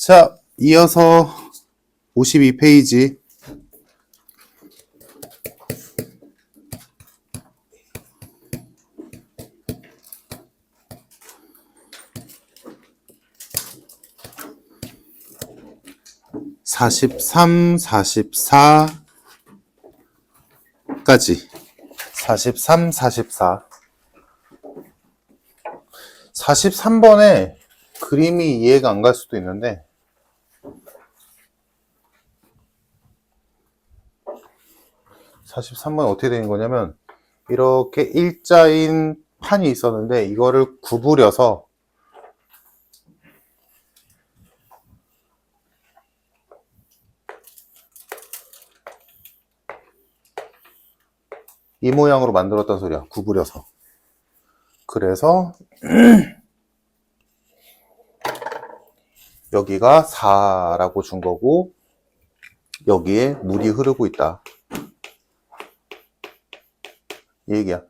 자, 이어서 52페이지. (43) (44) 까지 43, 44. 43번에 그림이 이해가 안 갈 수도 있는데, (43번) 어떻게 되는 거냐면, 이렇게 일자인 판이 있었는데 이거를 구부려서 이 모양으로 만들었단 소리야. 구부려서. 그래서 여기가 4라고 준 거고, 여기에 물이 흐르고 있다, 이 얘기야.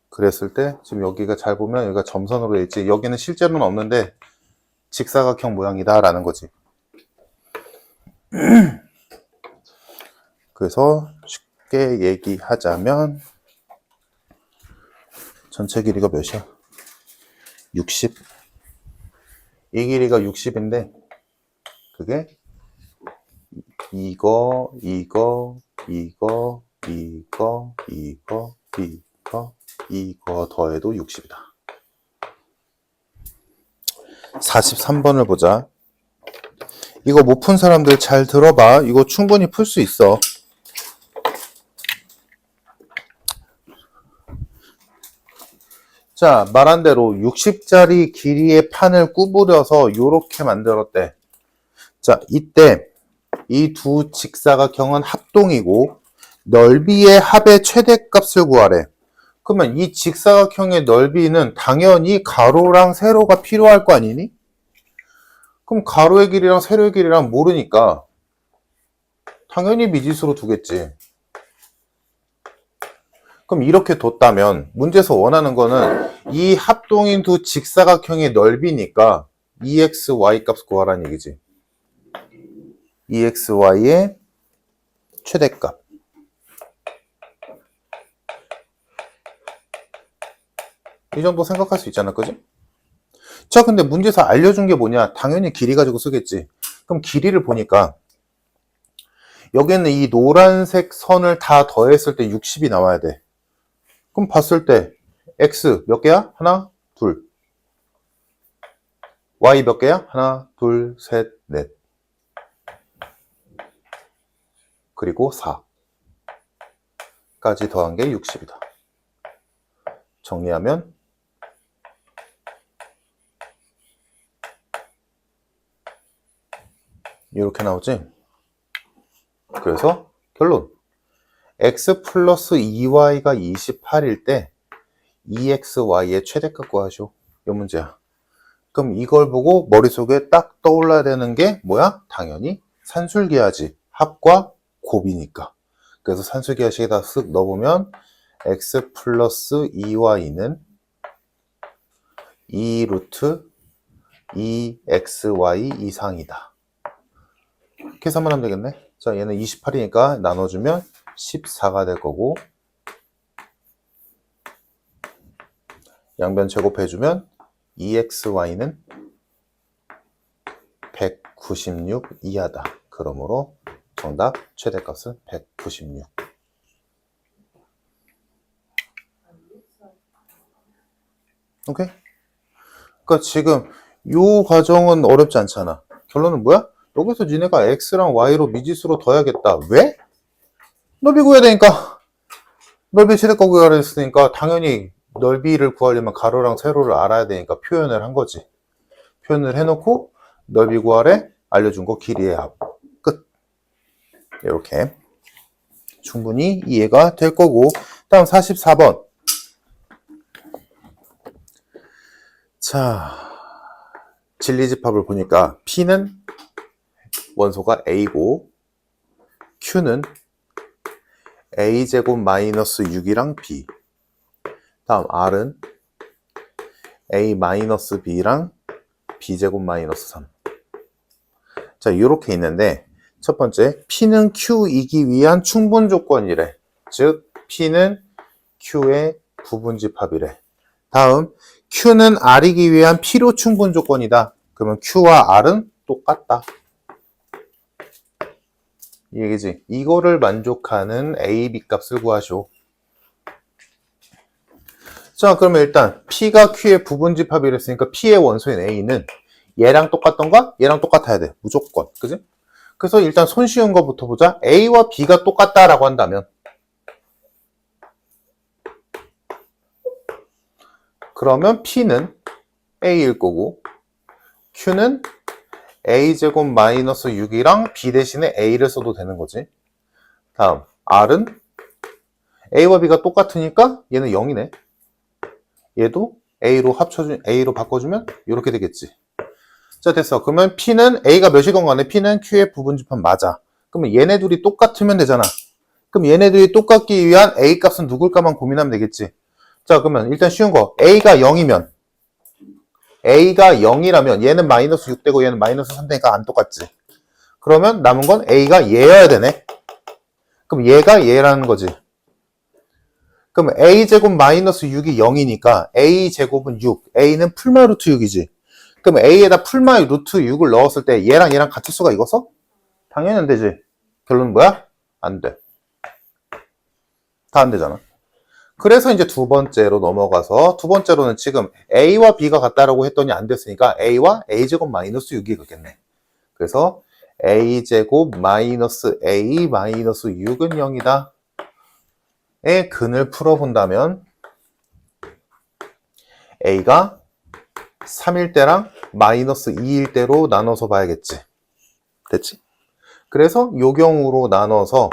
그랬을 때 지금 여기가 잘 보면 여기가 점선으로 돼 있지. 여기는 실제로는 없는데 직사각형 모양이다 라는 거지. 그래서 쉽게 얘기하자면 전체 길이가 몇이야? 60. 이 길이가 60인데 그게 이거 더해도 60이다. 43번을 보자. 이거 못 푼 사람들 잘 들어봐. 이거 충분히 풀 수 있어. 자, 말한 대로 60짜리 길이의 판을 구부려서 이렇게 만들었대. 자, 이때 이 두 직사각형은 합동이고 넓이의 합의 최대값을 구하래. 그러면 이 직사각형의 넓이는 당연히 가로랑 세로가 필요할 거 아니니? 그럼 가로의 길이랑 세로의 길이랑 모르니까 당연히 미지수로 두겠지. 그럼 이렇게 뒀다면 문제에서 원하는 거는 이 합동인 두 직사각형의 넓이니까 EXY 값 구하라는 얘기지. EXY의 최대값. 이 정도 생각할 수 있잖아, 그지? 자, 근데 문제에서 알려준 게 뭐냐? 당연히 길이 가지고 쓰겠지. 그럼 길이를 보니까 여기는 이 노란색 선을 다 더했을 때 60이 나와야 돼. 그럼 봤을 때 X 몇 개야? 하나, 둘. Y 몇 개야? 하나, 둘, 셋, 넷. 그리고 4까지 더한 게 60이다. 정리하면 이렇게 나오지? 그래서 결론. X 플러스 2Y가 28일 때 EXY의 최대값 구하시오. 이 문제야. 그럼 이걸 보고 머릿속에 딱 떠올라야 되는 게 뭐야? 당연히 산술기하지. 합과 곱이니까. 그래서 산술기하식에다 쓱 넣어보면 X 플러스 2Y는 2 루트 2XY 이상이다. 계산만 하면 되겠네. 자, 얘는 28이니까 나눠주면 14가 될 거고, 양변 제곱해주면 EXY는 196 이하다. 그러므로 정답 최대값은 196. 오케이? 그러니까 지금 이 과정은 어렵지 않잖아. 결론은 뭐야? 여기서 니네가 X랑 Y로 미지수로 둬야겠다. 왜? 넓이 구해야 되니까. 넓이 최대값 구하라 했으니까 당연히 넓이를 구하려면 가로랑 세로를 알아야 되니까 표현을 한 거지. 표현을 해놓고 넓이 구하래, 알려준 거 길이의 합. 끝. 이렇게 충분히 이해가 될 거고, 다음 44번. 자, 진리집합을 보니까 P는 원소가 A고 Q는 A제곱 마이너스 6이랑 B. 다음 R은 A 마이너스 B랑 B제곱 마이너스 3. 자, 이렇게 있는데 첫 번째, P는 Q이기 위한 충분 조건이래. 즉, P는 Q의 부분집합이래. 다음, Q는 R이기 위한 필요 충분 조건이다. 그러면 Q와 R은 똑같다. 이 얘기지. 이거를 만족하는 A, B 값을 구하시오. 자, 그러면 일단 P가 Q의 부분집합이랬으니까 P의 원소인 A는 얘랑 똑같던가? 얘랑 똑같아야 돼. 무조건. 그지? 그래서 일단 손쉬운 거부터 보자. A와 B가 똑같다라고 한다면 그러면 P는 A일 거고 Q는 A제곱 마이너스 6이랑 B 대신에 A를 써도 되는 거지. 다음 R은 A와 B가 똑같으니까 얘는 0이네. 얘도 A로 바꿔주면 이렇게 되겠지. 자, 됐어. 그러면 P는 A가 몇이건 간에 P는 Q의 부분집합 맞아. 그러면 얘네 둘이 똑같으면 되잖아. 그럼 얘네 둘이 똑같기 위한 A 값은 누굴까만 고민하면 되겠지. 자, 그러면 일단 쉬운 거. A가 0이면 A가 0이라면 얘는 마이너스 6 되고 얘는 마이너스 3 되니까 안 똑같지. 그러면 남은 건 A가 얘여야 되네. 그럼 얘가 얘라는 거지. 그럼 A제곱 마이너스 6이 0이니까 A제곱은 6, A는 풀마 루트 6이지. 그럼 A에다 풀마 루트 6을 넣었을 때 얘랑 같을 수가 있어서? 당연히 안 되지. 결론은 뭐야? 안 돼. 다 안 되잖아. 그래서 이제 두 번째로 넘어가서 두 번째로는 지금 A와 B가 같다라고 했더니 안 됐으니까 A와 A제곱 마이너스 6이 같겠네. 그래서 A제곱 마이너스 A 마이너스 6은 0이다. 의 근을 풀어본다면 A가 3일 때랑 마이너스 2일 때로 나눠서 봐야겠지. 됐지? 그래서 요 경우로 나눠서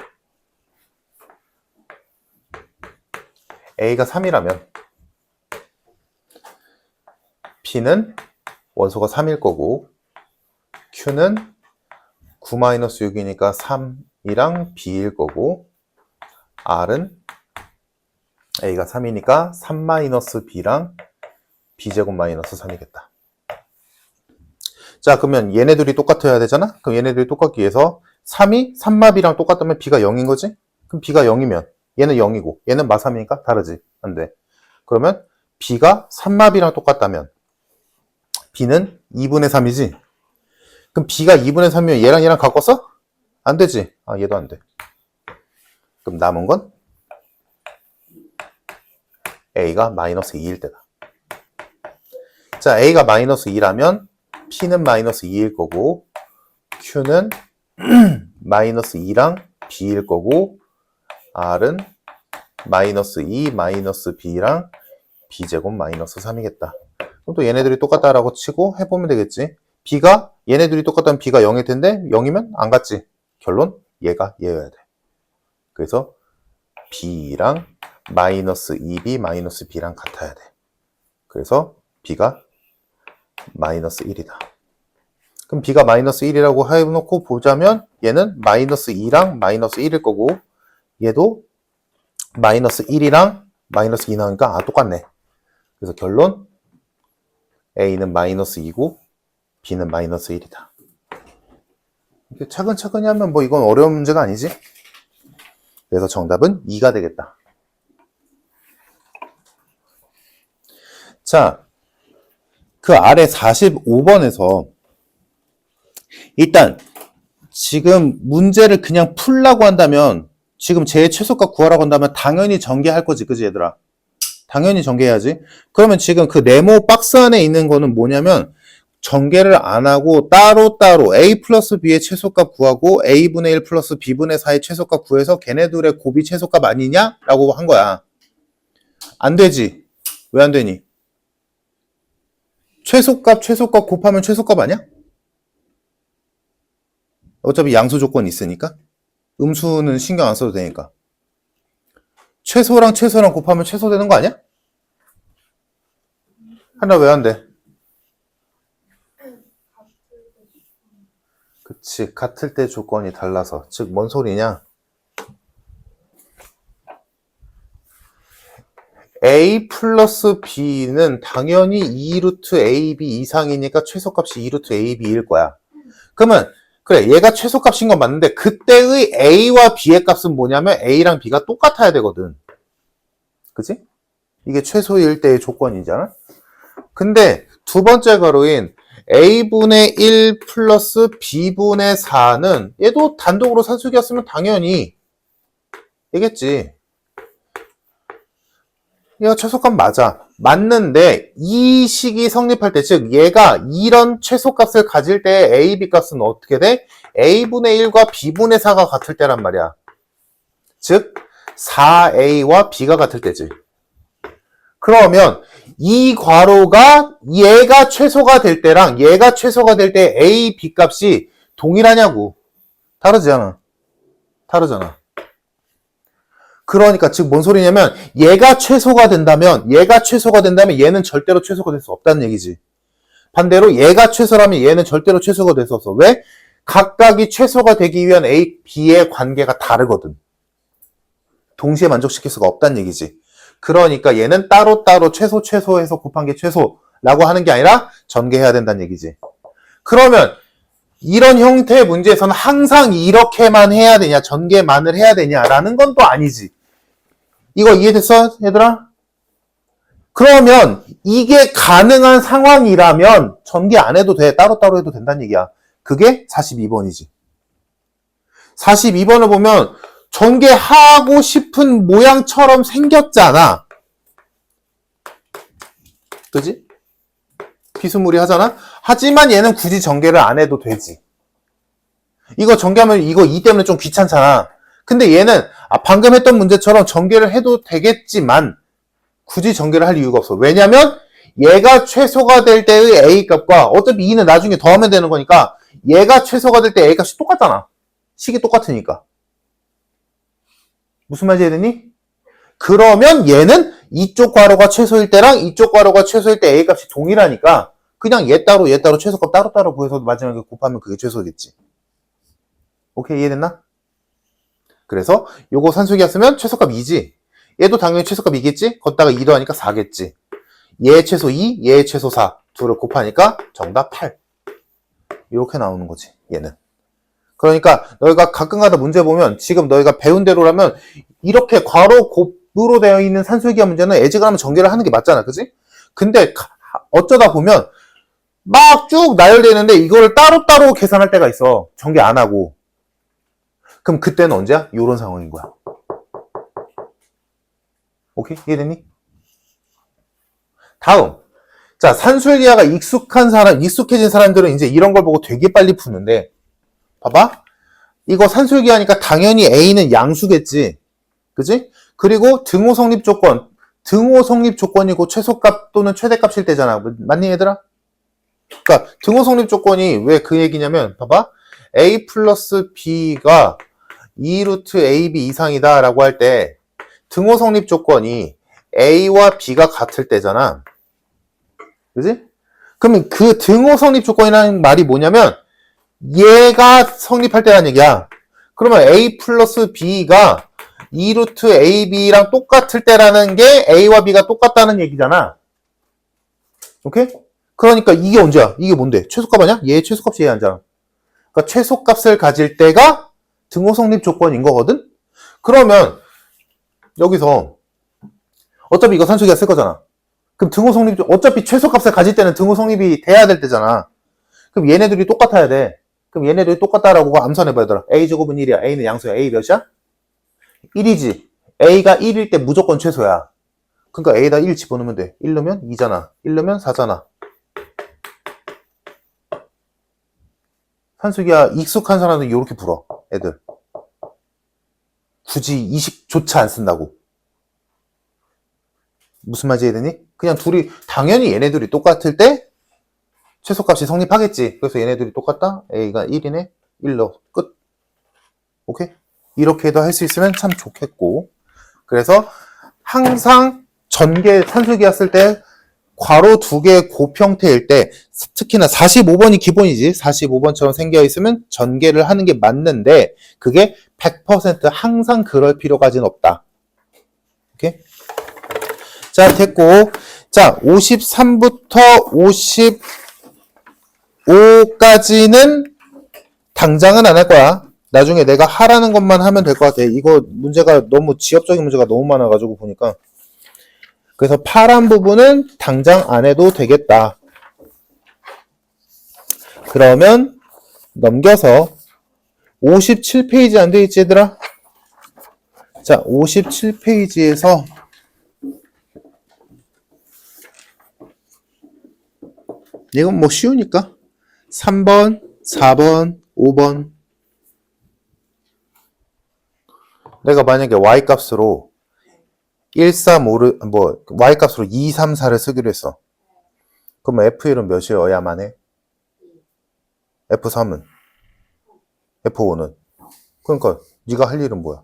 A가 3이라면 P는 원소가 3일 거고 Q는 9-6이니까 3이랑 B일 거고 R은 A가 3이니까 3-B랑 B제곱 마이너스 3이겠다. 자, 그러면 얘네들이 똑같아야 되잖아? 그럼 얘네들이 똑같기 위해서 3이 3마B랑 똑같다면 B가 0인 거지? 그럼 B가 0이면 얘는 0이고 얘는 마3이니까 다르지? 안 돼. 그러면 B가 3마B랑 똑같다면 B는 2분의 3이지? 그럼 B가 2분의 3이면 얘랑 바꿨어? 안 되지? 아, 얘도 안 돼. 그럼 남은 건 A가 마이너스 2일 때다. 자, A가 마이너스 2라면 P는 마이너스 2일 거고 Q는 마이너스 2랑 B일 거고 R은 마이너스 2 마이너스 B랑 B제곱 마이너스 3이겠다. 그럼 또 얘네들이 똑같다라고 치고 해보면 되겠지. B가 얘네들이 똑같다면 B가 0일 텐데 0이면 안 같지. 결론 얘가 얘여야 돼. 그래서 B랑 마이너스 2B 마이너스 B랑 같아야 돼. 그래서 B가 마이너스 1이다. 그럼 B가 마이너스 1이라고 해놓고 보자면 얘는 마이너스 2랑 마이너스 1일 거고 얘도 마이너스 1이랑 마이너스 2 나오니까 똑같네. 그래서 결론 A는 마이너스 2고 B는 마이너스 1이다. 이렇게 차근차근히 하면 뭐 이건 어려운 문제가 아니지? 그래서 정답은 2가 되겠다. 자, 그 아래 45번에서 일단 지금 문제를 그냥 풀라고 한다면 지금 제 최소값 구하라고 한다면 당연히 전개할 거지, 그지 얘들아? 당연히 전개해야지. 그러면 지금 그 네모 박스 안에 있는 거는 뭐냐면 전개를 안 하고 따로따로 A 플러스 B의 최소값 구하고 A분의 1 플러스 B분의 4의 최소값 구해서 걔네들의 곱이 최소값 아니냐? 라고 한 거야. 안 되지. 왜 안 되니? 최소값 곱하면 최소값 아니야? 어차피 양수 조건이 있으니까. 음수는 신경 안 써도 되니까. 최소랑 곱하면 최소 되는 거 아니야? 하나 왜 안 돼? 그치, 같을 때 조건이 달라서. 즉, 뭔 소리냐? A 플러스 B는 당연히 2루트 AB 이상이니까 최소값이 2루트 AB일 거야. 그러면 그래, 얘가 최소값인 건 맞는데 그때의 A와 B의 값은 뭐냐면 A랑 B가 똑같아야 되거든. 그치? 이게 최소일 때의 조건이잖아. 근데 두 번째 가로인 A분의 1 플러스 B분의 4는 얘도 단독으로 산수기였으면 당연히 얘겠지. 얘가 최소값 맞아. 맞는데 이 식이 성립할 때, 즉 얘가 이런 최소값을 가질 때 A, B 값은 어떻게 돼? A분의 1과 B분의 4가 같을 때란 말이야. 즉 4A와 B가 같을 때지. 그러면 이 괄호가 얘가 최소가 될 때랑 얘가 최소가 될 때 A, B 값이 동일하냐고. 다르잖아. 다르잖아. 그러니까 즉 뭔 소리냐면 얘가 최소가 된다면 얘는 절대로 최소가 될 수 없다는 얘기지. 반대로 얘가 최소라면 얘는 절대로 최소가 될 수 없어. 왜? 각각이 최소가 되기 위한 A, B의 관계가 다르거든. 동시에 만족시킬 수가 없다는 얘기지. 그러니까 얘는 따로따로 최소해서 곱한 게 최소라고 하는 게 아니라 전개해야 된다는 얘기지. 그러면 이런 형태의 문제에서는 항상 이렇게만 해야 되냐, 전개만을 해야 되냐라는 건 또 아니지. 이거 이해됐어, 얘들아? 그러면 이게 가능한 상황이라면 전개 안 해도 돼. 따로따로 해도 된다는 얘기야. 그게 42번이지. 42번을 보면 전개하고 싶은 모양처럼 생겼잖아. 그지? 비스무리하잖아? 하지만 얘는 굳이 전개를 안 해도 되지. 이거 전개하면 이거 2 때문에 좀 귀찮잖아. 근데 얘는 방금 했던 문제처럼 전개를 해도 되겠지만 굳이 전개를 할 이유가 없어. 왜냐면 얘가 최소가 될 때의 A 값과 어차피 2는 나중에 더하면 되는 거니까 얘가 최소가 될 때 A 값이 똑같잖아. 식이 똑같으니까. 무슨 말인지 이해되니? 그러면 얘는 이쪽 괄호가 최소일 때랑 이쪽 괄호가 최소일 때 A 값이 동일하니까 그냥 얘 따로 최소값 따로따로 구해서 마지막에 곱하면 그게 최소겠지. 오케이, 이해됐나? 그래서 요거 산수기였으면 최소값 2지. 얘도 당연히 최소값 2겠지? 걷다가 2 더하니까 4겠지. 얘 최소 2, 얘 최소 4. 둘을 곱하니까 정답 8. 이렇게 나오는 거지, 얘는. 그러니까 너희가 가끔가다 문제 보면 지금 너희가 배운 대로라면 이렇게 괄호 곱으로 되어 있는 산술기하 문제는 애지간하면 전개를 하는 게 맞잖아, 그지? 근데 어쩌다 보면 막 쭉 나열되는데 이거를 따로따로 계산할 때가 있어. 전개 안 하고. 그럼 그때는 언제야? 이런 상황인 거야. 오케이? 이해됐니? 다음. 자, 산술기하가 익숙해진 사람들은 이제 이런 걸 보고 되게 빨리 푸는데, 봐봐. 이거 산술기하니까 당연히 A는 양수겠지. 그지? 그리고 등호 성립 조건. 등호 성립 조건이고 최소값 또는 최대값일 때잖아. 맞니, 얘들아? 그러니까 등호 성립 조건이 왜 그 얘기냐면, 봐봐. A 플러스 B가 2루트 AB 이상이다 라고 할 때 등호 성립 조건이 A와 B가 같을 때잖아. 그지? 그러면 그 등호 성립 조건이라는 말이 뭐냐면 얘가 성립할 때라는 얘기야. 그러면 A 플러스 B가 2루트 AB랑 똑같을 때라는 게 A와 B가 똑같다는 얘기잖아. 오케이? 그러니까 이게 언제야? 이게 뭔데? 최소값 아니야? 얘 최소값이 얘 아니잖아. 그러니까 최소값을 가질 때가 등호 성립 조건인 거거든? 그러면 여기서 어차피 이거 산수기가 쓸 거잖아. 그럼 등호 성립, 어차피 최소값을 가질 때는 등호 성립이 돼야 될 때잖아. 그럼 얘네들이 똑같아야 돼. 그럼 얘네들이 똑같다라고 암산해봐, 얘들아. A제곱은 1이야. A는 양수야. A 몇이야? 1이지. A가 1일 때 무조건 최소야. 그러니까 A에다 1 집어넣으면 돼. 1 넣으면 2잖아. 1 넣으면 4잖아. 산수기야 익숙한 사람들은 이렇게 풀어. 애들. 굳이 이식조차 안 쓴다고. 무슨 말인지 이해되니? 그냥 둘이 당연히 얘네들이 똑같을 때 최소값이 성립하겠지. 그래서 얘네들이 똑같다? A가 1이네? 1 넣어. 끝. 오케이? 이렇게도 할 수 있으면 참 좋겠고. 그래서 항상 전개 산술기하 쓸 때 괄호 2개 곱 형태일 때 특히나 45번이 기본이지. 45번처럼 생겨 있으면 전개를 하는 게 맞는데 그게 100% 항상 그럴 필요까지는 없다. 오케이? 자, 됐고. 자, 53부터 55까지는 당장은 안 할 거야. 나중에 내가 하라는 것만 하면 될 것 같아. 이거 문제가 너무 지엽적인 문제가 너무 많아가지고 보니까. 그래서 파란 부분은 당장 안 해도 되겠다. 그러면 넘겨서 57페이지 안 되겠지 얘들아? 자, 57페이지에서 이건 뭐 쉬우니까 3번, 4번, 5번 내가 만약에 y값으로 1, 3, 5를 y값으로 2, 3, 4를 쓰기로 했어. 그러면 F1은 몇이어야만 해? F3은? F5는? 그러니까 네가 할 일은 뭐야?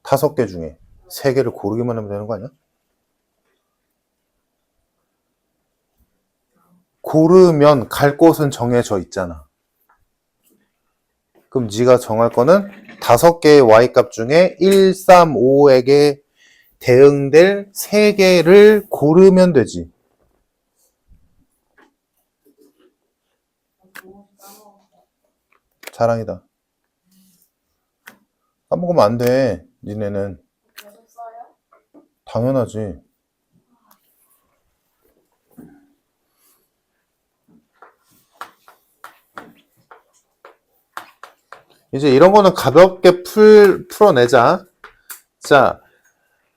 5개 중에 3개를 고르기만 하면 되는 거 아니야? 고르면 갈 곳은 정해져 있잖아. 그럼 네가 정할 거는 5개의 y값 중에 1, 3, 5에게 대응될 3개를 고르면 되지. 자랑이다. 까먹으면 안 돼. 니네는. 당연하지. 이제 이런 거는 가볍게 풀어내자. 자,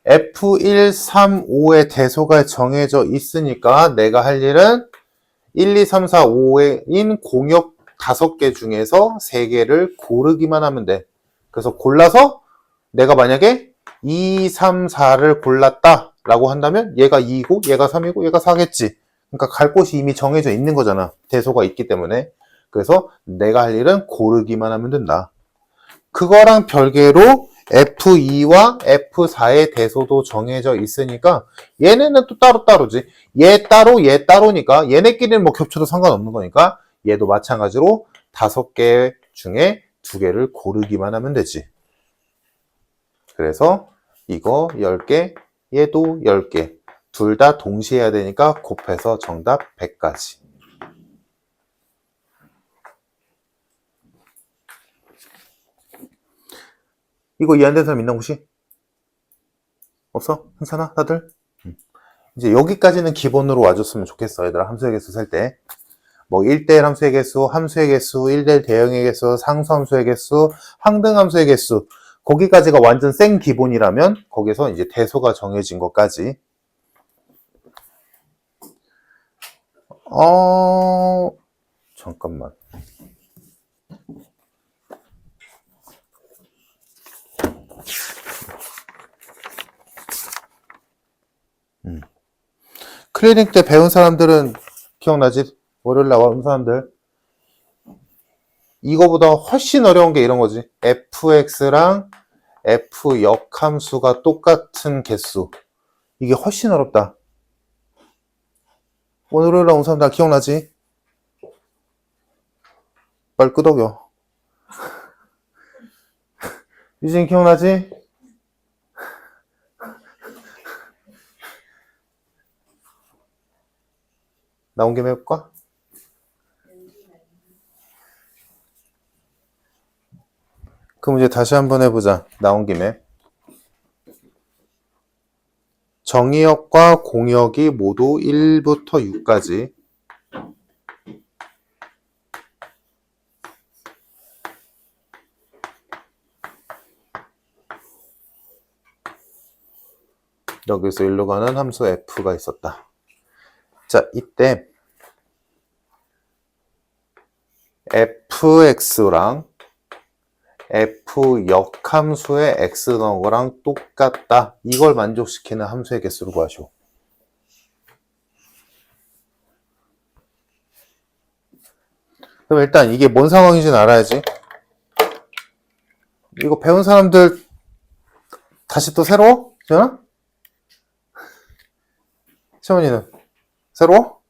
F1, 3, 5의 대소가 정해져 있으니까 내가 할 일은 1, 2, 3, 4, 5인 공역 5개 중에서 3개를 고르기만 하면 돼. 그래서 골라서 내가 만약에 2, 3, 4를 골랐다 라고 한다면 얘가 2이고 얘가 3이고 얘가 4겠지. 그러니까 갈 곳이 이미 정해져 있는 거잖아. 대소가 있기 때문에. 그래서 내가 할 일은 고르기만 하면 된다. 그거랑 별개로 F2와 F4의 대소도 정해져 있으니까 얘네는 또 따로따로지. 얘 따로 얘 따로니까 얘네끼리는 뭐 겹쳐도 상관없는 거니까 얘도 마찬가지로 5개 중에 2개를 고르기만 하면 되지. 그래서 이거 10개, 얘도 10개. 둘 다 동시에 해야 되니까 곱해서 정답 100까지. 이거 이해 안 되는 사람 있나 혹시? 없어? 괜찮아? 다들? 이제 여기까지는 기본으로 와줬으면 좋겠어. 얘들아 함수의 개수 셀 때. 뭐 1대1 함수의 개수, 함수의 개수, 1대1 대형의 개수, 상수함수의 개수, 항등함수의 개수. 거기까지가 완전 생 기본이라면 거기서 이제 대소가 정해진 것까지. 잠깐만. 클리닉 때 배운 사람들은 기억나지? 월요일 나온 사람들. 이거보다 훨씬 어려운 게 이런 거지. fx랑 f 역함수가 똑같은 개수. 이게 훨씬 어렵다. 월요일 나온 사람 다 기억나지? 빨리 끄덕여. 유진 기억나지? 나온 김에 해볼까? 그 문제 다시 한번 해보자. 나온 김에. 정의역과 공역이 모두 1부터 6까지. 여기서 일로 가는 함수 f가 있었다. 자, 이때 fx랑 f 역함수의 x 넣은 거랑 똑같다. 이걸 만족시키는 함수의 개수를 구하시오. 그럼 일단 이게 뭔 상황인지는 알아야지. 이거 배운 사람들 다시 또 새로워? 지현아? 시원이는 새로워?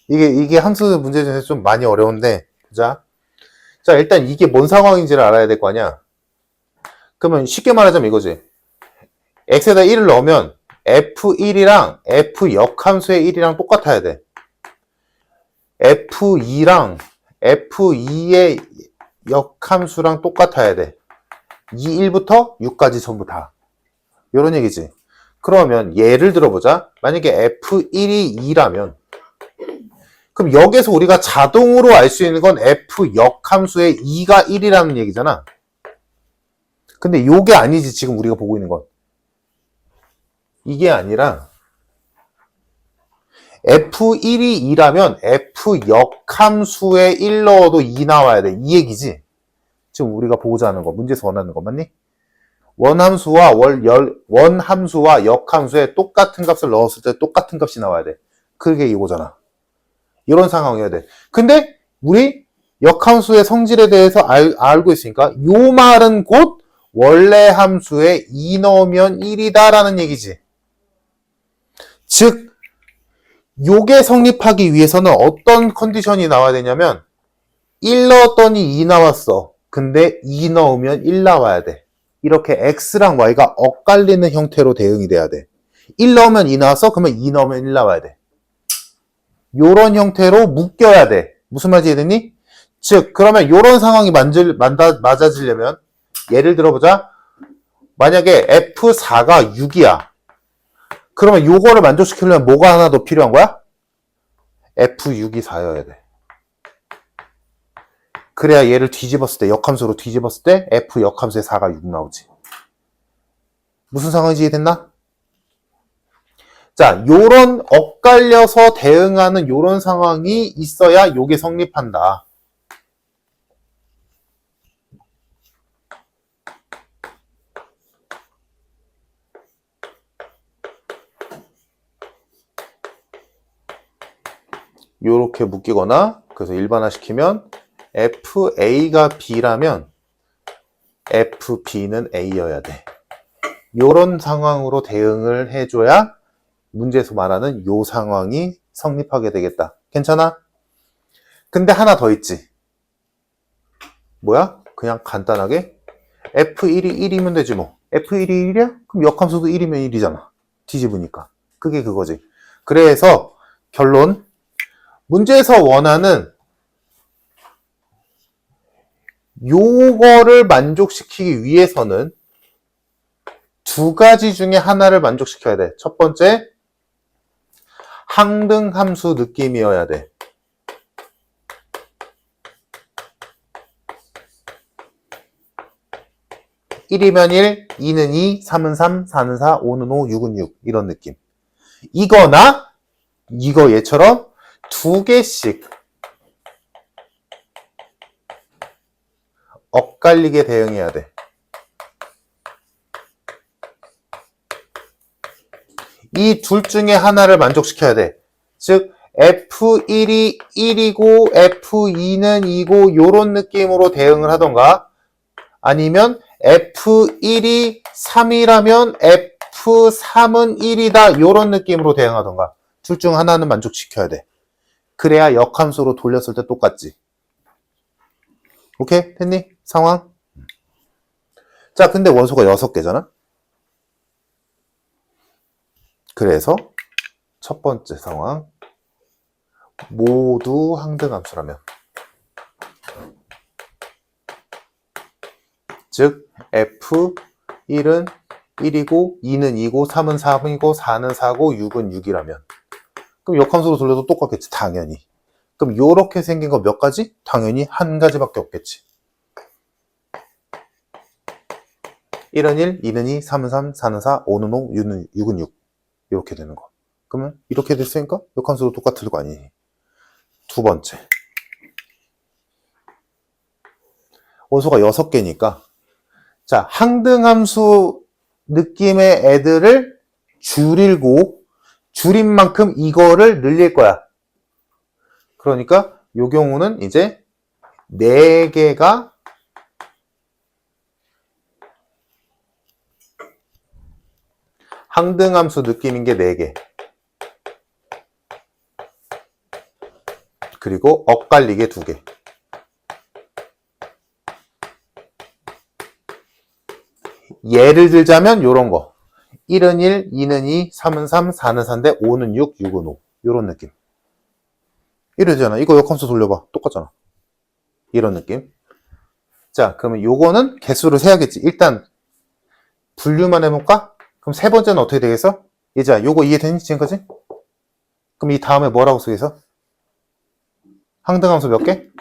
이게 함수 문제 중에서 좀 많이 어려운데, 자, 일단 이게 뭔 상황인지를 알아야 될 거 아니야? 그러면 쉽게 말하자면 이거지. x에다 1을 넣으면 f1이랑 f 역함수의 1이랑 똑같아야 돼. F2랑 F2의 역함수랑 똑같아야 돼. 1부터 6까지 전부 다. 이런 얘기지. 그러면 예를 들어보자. 만약에 F1이 2라면 그럼 여기서 우리가 자동으로 알 수 있는 건 F 역함수의 2가 1이라는 얘기잖아. 근데 요게 아니지. 지금 우리가 보고 있는 건. 이게 아니라 F1이 2라면 F 역함수에 1 넣어도 2 나와야 돼. 이 얘기지. 지금 우리가 보고자 하는 거, 문제에서 원하는 거 맞니? 원함수와 역함수에 똑같은 값을 넣었을 때 똑같은 값이 나와야 돼. 그게 이거잖아. 이런 상황이어야 돼. 근데 우리 역함수의 성질에 대해서 알고 있으니까 요 말은 곧 원래 함수에 2 넣으면 1이다 라는 얘기지. 즉 요게 성립하기 위해서는 어떤 컨디션이 나와야 되냐면 1 넣었더니 2 나왔어. 근데 2 넣으면 1 나와야 돼. 이렇게 x랑 y가 엇갈리는 형태로 대응이 돼야 돼. 1 넣으면 2 나왔어? 그러면 2 넣으면 1 나와야 돼. 요런 형태로 묶여야 돼. 무슨 말인지 이해됐니? 즉 그러면 요런 상황이 맞아지려면 예를 들어보자. 만약에 F4가 6이야. 그러면 요거를 만족시키려면 뭐가 하나 더 필요한 거야? F6이 4여야 돼. 그래야 얘를 뒤집었을 때, 역함수로 뒤집었을 때 F 역함수의 4가 6 나오지. 무슨 상황인지 이해됐나? 자, 요런 엇갈려서 대응하는 요런 상황이 있어야 요게 성립한다. 요렇게 묶이거나, 그래서 일반화시키면 FA가 B라면 FB는 A여야 돼. 요런 상황으로 대응을 해줘야 문제에서 말하는 요 상황이 성립하게 되겠다. 괜찮아? 근데 하나 더 있지. 뭐야? 그냥 간단하게 F1이 1이면 되지 뭐. F1이 1이야? 그럼 역함수도 1이면 1이잖아. 뒤집으니까. 그게 그거지. 그래서 결론. 문제에서 원하는 요거를 만족시키기 위해서는 두 가지 중에 하나를 만족시켜야 돼. 첫 번째, 항등함수 느낌이어야 돼. 1이면 1, 2는 2, 3은 3, 4는 4, 5는 5, 6은 6 이런 느낌. 이거나 이거 얘처럼 두 개씩 엇갈리게 대응해야 돼. 이 둘 중에 하나를 만족시켜야 돼. 즉 F1이 1이고 F2는 2고 요런 느낌으로 대응을 하던가 아니면 F1이 3이라면 F3은 1이다 요런 느낌으로 대응하던가 둘 중 하나는 만족시켜야 돼. 그래야 역함수로 돌렸을 때 똑같지. 오케이? 됐니? 상황? 자, 근데 원소가 6개잖아? 그래서 첫 번째 상황 모두 항등함수라면 즉 F1은 1이고 2는 2고 3은 3이고 4는 4고 6은 6이라면 그럼 역함수로 돌려도 똑같겠지. 당연히. 그럼 요렇게 생긴 거 몇 가지? 당연히 한 가지밖에 없겠지. 1은 1, 2는 2, 3은 3, 4는 4, 5는 5, 6은 6 이렇게 되는 거. 그러면 이렇게 됐으니까 역함수도 똑같을 거 아니니. 두 번째. 원소가 6개니까 자, 항등함수 느낌의 애들을 줄이고 줄인 만큼 이거를 늘릴 거야. 그러니까 요 경우는 이제 4개가 항등함수 느낌인 게 4개. 그리고 엇갈리게 2개. 예를 들자면 요런 거. 1은 1, 2는 2, 3은 3, 4는 4인데 5는 6, 6은 5. 요런 느낌. 이래 되잖아. 이거 역함수 돌려봐. 똑같잖아. 이런 느낌. 자, 그러면 요거는 개수를 세야겠지. 일단 분류만 해볼까? 그럼 세 번째는 어떻게 되겠어? 얘자, 요거 이해되니? 지금까지? 그럼 이 다음에 뭐라고 쓰겠어? 항등함수 몇 개?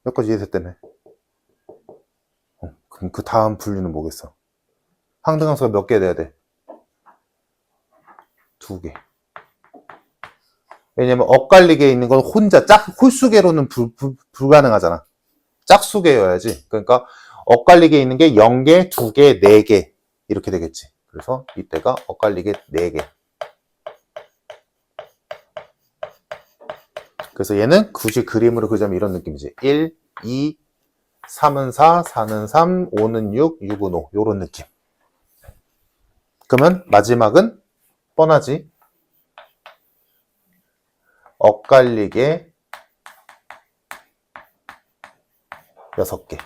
몇 가지 이해됐다며. 그럼 그 다음 분류는 뭐겠어? 항등함수가 몇 개 돼야 돼? 2개. 왜냐면 엇갈리게 있는 건 혼자 홀수계로는 불가능하잖아. 짝수계여야지. 그러니까 엇갈리게 있는 게 0개, 2개, 4개 이렇게 되겠지. 그래서 이때가 엇갈리게 4개. 그래서 얘는 굳이 그림으로 그리자면 이런 느낌이지. 1, 2, 3은 4, 4는 3, 5는 6, 6은 5 요런 느낌. 그러면 마지막은 뻔하지. 엇갈리게 6개.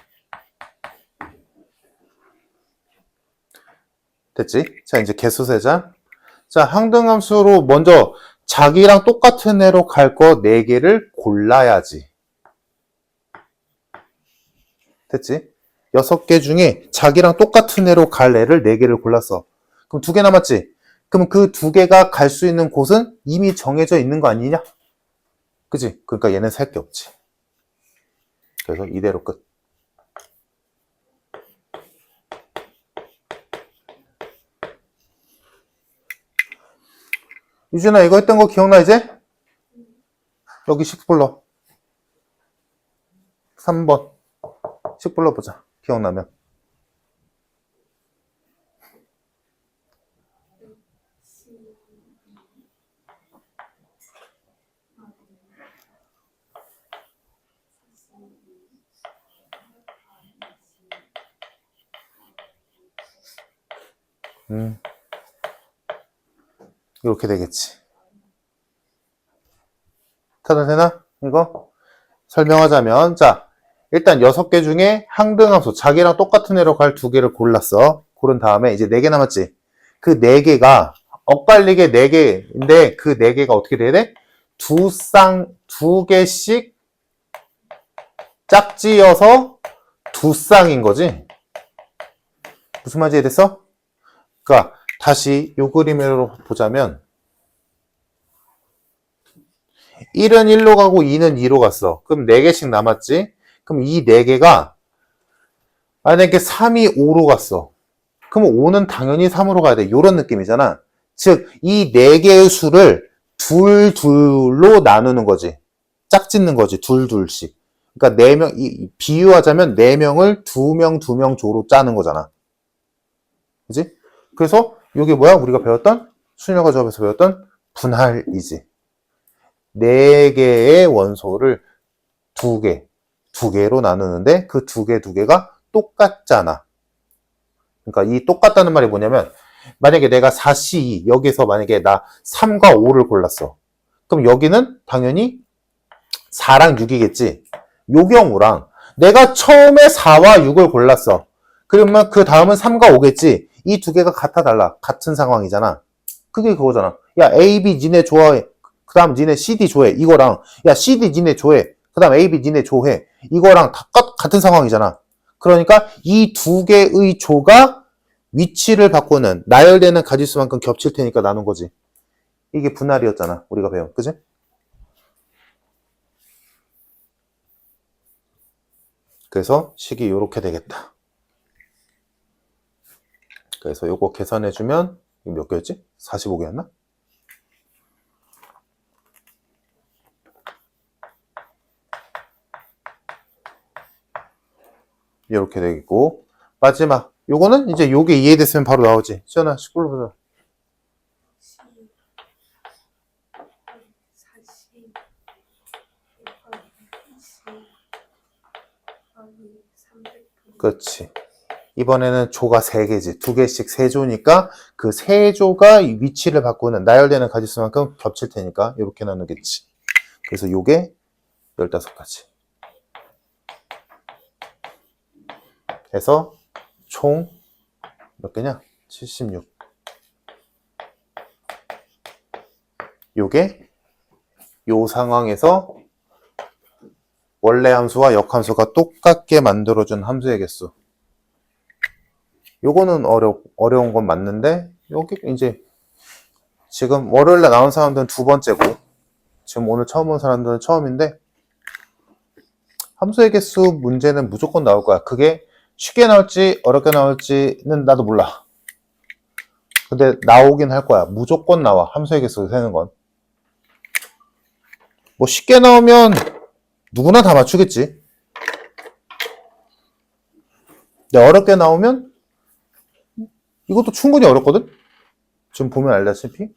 됐지? 자, 이제 개수 세자. 자, 항등함수로 먼저 자기랑 똑같은 애로 갈 거 4개를 골라야지. 됐지? 6개 중에 자기랑 똑같은 애로 갈 애를 4개를 골랐어. 그럼 2개 남았지? 그럼 그 2개가 갈 수 있는 곳은 이미 정해져 있는 거 아니냐? 그치? 그러니까 얘는 살 게 없지. 그래서 이대로 끝. 유진아, 이거 했던 거 기억나, 이제? 여기 식 불러. 3번. 식 불러보자. 기억나면. 이렇게 되겠지. 다들 되나? 이거? 설명하자면, 자, 일단 6개 중에 항등함수, 자기랑 똑같은 애로 갈 2개를 골랐어. 고른 다음에 이제 4개 남았지. 그 4개가 엇갈리게 4개인데 그 4개가 어떻게 돼야 돼? 2개씩 짝지어서 2쌍인 거지. 무슨 말인지 이해됐어? 그러니까 다시 요 그림으로 보자면 1은 1로 가고 2는 2로 갔어. 그럼 4개씩 남았지? 그럼 이 4개가 만약에 3이 5로 갔어. 그럼 5는 당연히 3으로 가야 돼. 요런 느낌이잖아. 즉, 이 4개의 수를 둘로 나누는 거지. 짝짓는 거지. 둘씩. 그러니까 4명, 비유하자면 4명을 2명 조로 짜는 거잖아. 그지? 그래서 이게 뭐야? 우리가 배웠던 수녀가 조합에서 배웠던 분할이지. 4개의 원소를 2개로 나누는데 그 2개가 똑같잖아. 그러니까 이 똑같다는 말이 뭐냐면 만약에 내가 4C2 여기서 만약에 나 3과 5를 골랐어. 그럼 여기는 당연히 4랑 6이겠지. 요 경우랑 내가 처음에 4와 6을 골랐어. 그러면 그 다음은 3과 5겠지. 이 2개가 같아 달라. 같은 상황이잖아. 그게 그거잖아. 야, A, B 니네 좋아해. 그 다음 니네 CD 좋아해. 이거랑 야, CD 니네 좋아해. 그 다음 A, B 니네 좋아해. 이거랑 다 같은 상황이잖아. 그러니까 이 2개의 조가 위치를 바꾸는 나열되는 가지수만큼 겹칠 테니까 나눈 거지. 이게 분할이었잖아. 우리가 배운. 그지? 그래서 식이 이렇게 되겠다. 그래서 요거 계산해주면 몇 개였지? 45개였나? 이렇게 되겠고 마지막 요거는 이제 요게 이해됐으면 바로 나오지. 시연아 19로 보자. 그렇지. 이번에는 조가 3개지. 2개씩 3조니까 그 3조가 위치를 바꾸는 나열되는 가지수만큼 겹칠 테니까 이렇게 나누겠지. 그래서 요게 15가지. 해서 총 몇 개냐? 76. 요게 요 상황에서 원래 함수와 역함수가 똑같게 만들어준 함수의 개수. 요거는 어려운 건 맞는데, 여기 이제 지금 월요일에 나온 사람들은 두 번째고, 지금 오늘 처음 온 사람들은 처음인데, 함수의 개수 문제는 무조건 나올 거야. 그게 쉽게 나올지 어렵게 나올지는 나도 몰라. 근데 나오긴 할 거야. 무조건 나와. 함수의 개수 세는 건. 뭐 쉽게 나오면 누구나 다 맞추겠지. 근데 어렵게 나오면 이것도 충분히 어렵거든? 지금 보면 알다시피.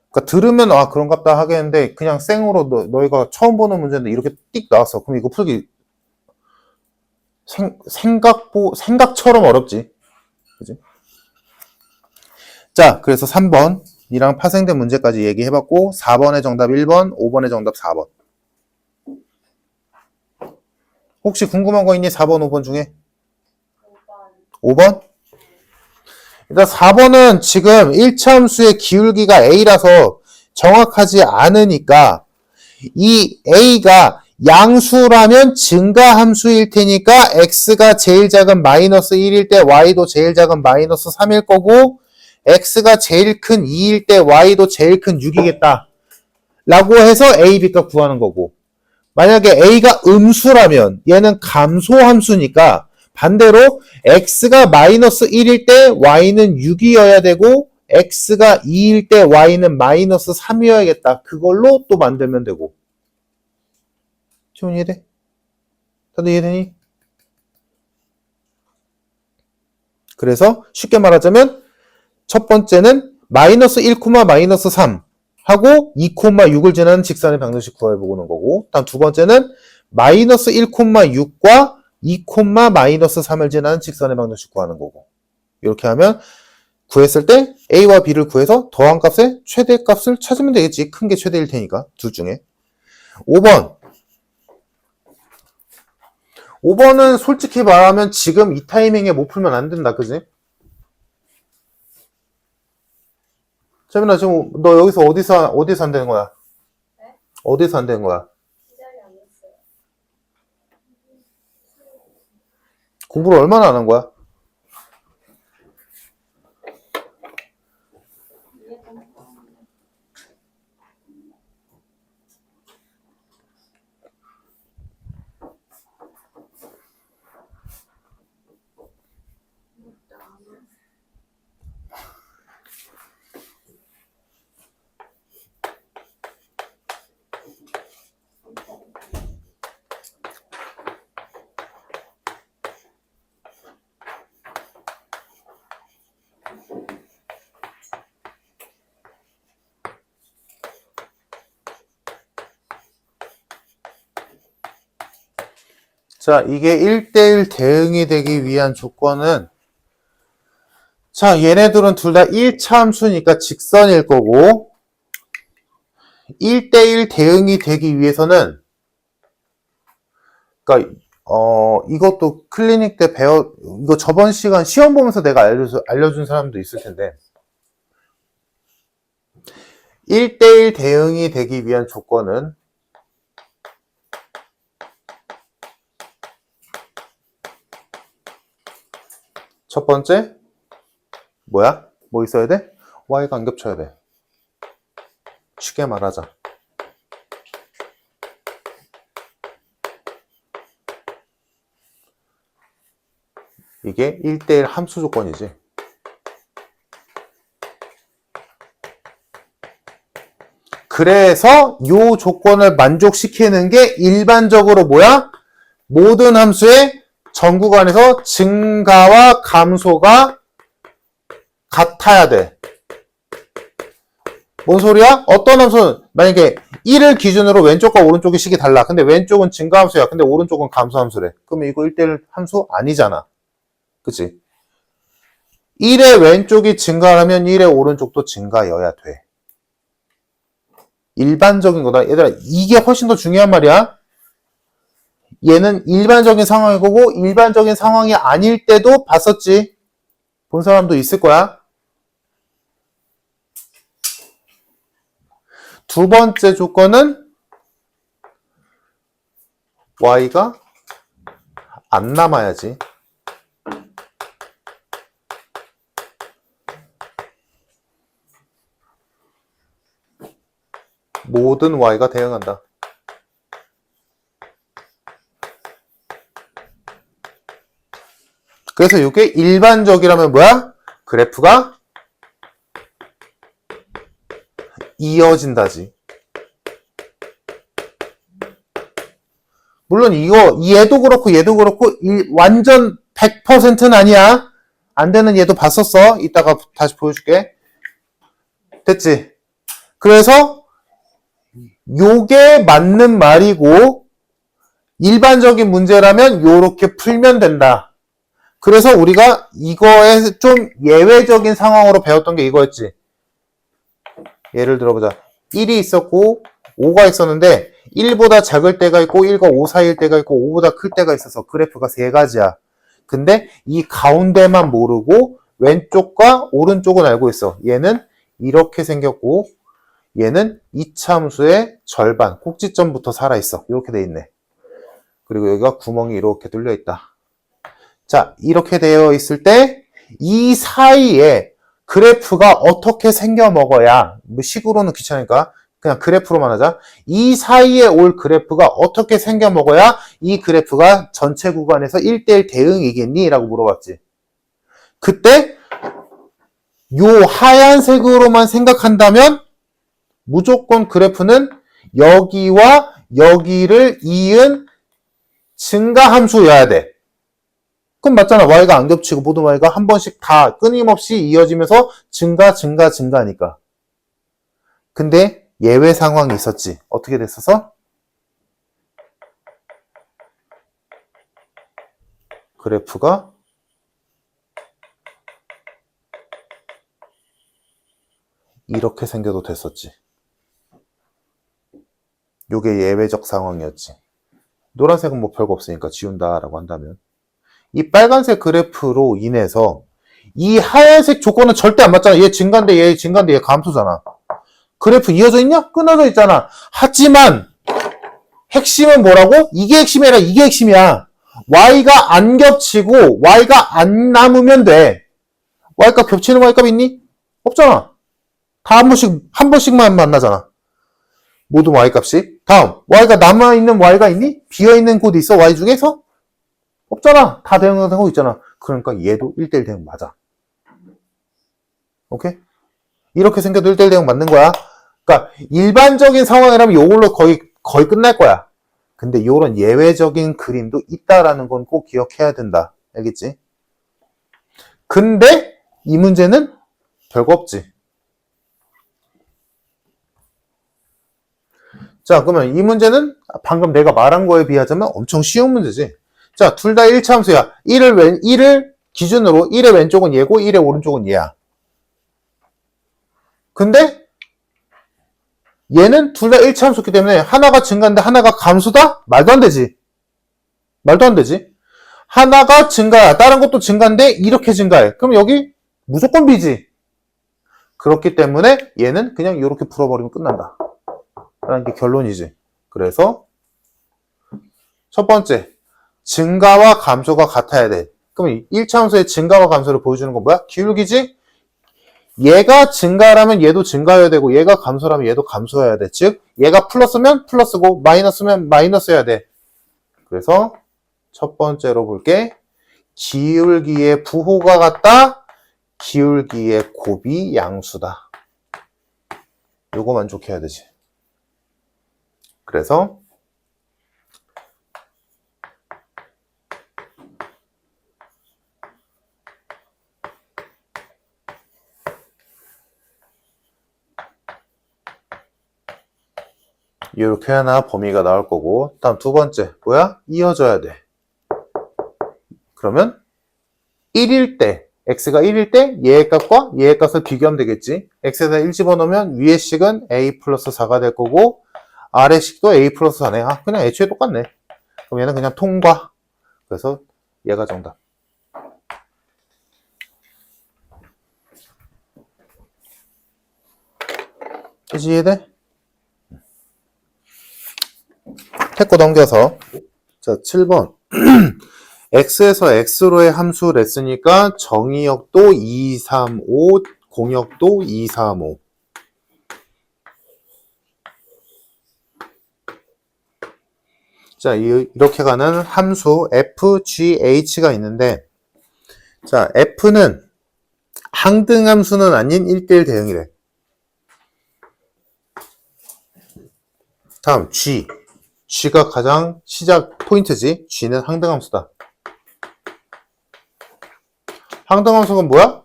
그러니까 들으면 아 그런갑다 하겠는데 그냥 생으로 너희가 처음 보는 문제인데 이렇게 띡 나왔어. 그럼 이거 풀기 생각처럼 어렵지. 그지? 자, 그래서 3번이랑 파생된 문제까지 얘기해봤고 4번의 정답 1번, 5번의 정답 4번. 혹시 궁금한 거 있니? 4번, 5번 중에? 5번? 일단 4번은 지금 1차 함수의 기울기가 A라서 정확하지 않으니까 이 A가 양수라면 증가함수일 테니까 X가 제일 작은 마이너스 1일 때 Y도 제일 작은 마이너스 3일 거고 X가 제일 큰 2일 때 Y도 제일 큰 6이겠다 라고 해서 A, B값 구하는 거고 만약에 A가 음수라면 얘는 감소함수니까 반대로 X가 마이너스 1일 때 Y는 6이어야 되고 X가 2일 때 Y는 마이너스 3이어야겠다. 그걸로 또 만들면 되고. 지금 이해돼? 다들 이해되니? 그래서 쉽게 말하자면 첫 번째는 마이너스 1, 마이너스 3 하고 2, 6을 지나는 직선의 방정식 구해보는 거고 다음 두 번째는 마이너스 1, 6과 2, 마이너스 3을 지나는 직선의 방정식 구하는 거고 이렇게 하면 구했을 때 A와 B를 구해서 더한 값의 최대값을 찾으면 되겠지. 큰 게 최대일 테니까 둘 중에 5번은 솔직히 말하면 지금 이 타이밍에 못 풀면 안 된다. 그지? 재민아 지금 너 여기서 어디서 안 되는 거야? 네? 어디서 안 되는 거야? 시작이 안 됐어요. 공부를 얼마나 안 한 거야? 자, 이게 1대1 대응이 되기 위한 조건은 자, 얘네들은 둘 다 1차 함수니까 직선일 거고 1대1 대응이 되기 위해서는 그러니까 이것도 클리닉 때 이거 저번 시간 시험 보면서 내가 알려준 사람도 있을 텐데 1대1 대응이 되기 위한 조건은 첫 번째 뭐야? 뭐 있어야 돼? Y가 안 겹쳐야 돼. 쉽게 말하자. 이게 1대1 함수 조건이지. 그래서 이 조건을 만족시키는 게 일반적으로 뭐야? 모든 함수의 전구간에서 증가와 감소가 같아야 돼. 뭔 소리야? 어떤 함수는 만약에 1을 기준으로 왼쪽과 오른쪽의 식이 달라. 근데 왼쪽은 증가함수야. 근데 오른쪽은 감소함수래. 그러면 이거 1대1 함수 아니잖아. 그치? 1의 왼쪽이 증가하면 1의 오른쪽도 증가여야 돼. 일반적인 거다. 얘들아, 이게 훨씬 더 중요한 말이야. 얘는 일반적인 상황일 거고 일반적인 상황이 아닐 때도 봤었지. 본 사람도 있을 거야. 두 번째 조건은 y가 안 남아야지. 모든 y가 대응한다. 그래서 이게 일반적이라면 뭐야? 그래프가 이어진다지. 물론 얘도 그렇고 완전 100%는 아니야. 안 되는 얘도 봤었어. 이따가 다시 보여줄게. 됐지? 그래서 요게 맞는 말이고 일반적인 문제라면 요렇게 풀면 된다. 그래서 우리가 이거에 좀 예외적인 상황으로 배웠던 게 이거였지. 예를 들어보자. 1이 있었고 5가 있었는데 1보다 작을 때가 있고 1과 5 사이일 때가 있고 5보다 클 때가 있어서 그래프가 세 가지야. 근데 이 가운데만 모르고 왼쪽과 오른쪽은 알고 있어. 얘는 이렇게 생겼고 얘는 이차함수의 절반, 꼭지점부터 살아있어. 이렇게 돼 있네. 그리고 여기가 구멍이 이렇게 뚫려 있다. 자, 이렇게 되어 있을 때 이 사이에 그래프가 어떻게 생겨 먹어야, 뭐 식으로는 귀찮으니까 그냥 그래프로만 하자. 이 사이에 올 그래프가 어떻게 생겨 먹어야 이 그래프가 전체 구간에서 1대1 대응이겠니? 라고 물어봤지. 그때 요 하얀색으로만 생각한다면 무조건 그래프는 여기와 여기를 이은 증가함수여야 돼. 그럼 맞잖아. y가 안 겹치고 모든 y가 한 번씩 다 끊임없이 이어지면서 증가니까. 근데 예외 상황이 있었지. 어떻게 됐었어? 그래프가 이렇게 생겨도 됐었지. 요게 예외적 상황이었지. 노란색은 뭐 별거 없으니까 지운다라고 한다면. 이 빨간색 그래프로 인해서 이 하얀색 조건은 절대 안 맞잖아. 얘 증가인데 얘 감소잖아. 그래프 이어져 있냐? 끊어져 있잖아. 하지만 핵심은 뭐라고? 이게 핵심이 아니라 이게 핵심이야. y가 안 겹치고 y가 안 남으면 돼. y값 겹치는 y값 있니? 없잖아. 다 한 번씩만 만나잖아. 모든 y값이. 다음, y가 남아있는 y가 있니? 비어있는 곳이 있어? y 중에서? 없잖아. 다 대응하고 있잖아. 그러니까 얘도 1대1 대응 맞아. 오케이? 이렇게 생겨도 1대1 대응 맞는 거야. 그러니까 일반적인 상황이라면 이걸로 거의 끝날 거야. 근데 이런 예외적인 그림도 있다라는 건 꼭 기억해야 된다. 알겠지? 근데 이 문제는 별거 없지. 자, 그러면 이 문제는 방금 내가 말한 거에 비하자면 엄청 쉬운 문제지. 자, 둘 다 1차함수야. 1을 기준으로 1의 왼쪽은 얘고 1의 오른쪽은 얘야. 근데 얘는 둘 다 1차함수기 때문에 하나가 증가인데 하나가 감소다? 말도 안 되지. 말도 안 되지. 하나가 증가야. 다른 것도 증가인데 이렇게 증가해. 그럼 여기 무조건 B지. 그렇기 때문에 얘는 그냥 이렇게 풀어버리면 끝난다. 라는 게 결론이지. 그래서 첫 번째, 증가와 감소가 같아야 돼. 그럼 1차함수의 증가와 감소를 보여주는 건 뭐야? 기울기지? 얘가 증가라면 얘도 증가해야 되고 얘가 감소라면 얘도 감소해야 돼. 즉 얘가 플러스면 플러스고 마이너스면 마이너스여야 돼. 그래서 첫 번째로 볼게. 기울기의 부호가 같다. 기울기의 곱이 양수다. 요거 만족해야 되지. 그래서 이렇게 하나 범위가 나올 거고, 다음 두 번째 뭐야? 이어져야 돼. 그러면 1일 때, x가 1일 때 얘의 값과 얘의 값을 비교하면 되겠지. x에다 1 집어넣으면 위의 식은 a 플러스 4가 될 거고 아래 식도 a 플러스 4네. 아, 그냥 애초에 똑같네. 그럼 얘는 그냥 통과. 그래서 얘가 정답. 이해돼? 했고 넘겨서. 자, 7번. x에서 x로의 함수 냈으니까 정의역도 2, 3, 5, 공역도 2, 3, 5. 자, 이렇게 가는 함수 f, g, h가 있는데, 자, f는 항등함수는 아닌 1대1 대응이래. 다음 g. g가 가장 시작 포인트지. g는 항등함수다. 항등함수가 뭐야?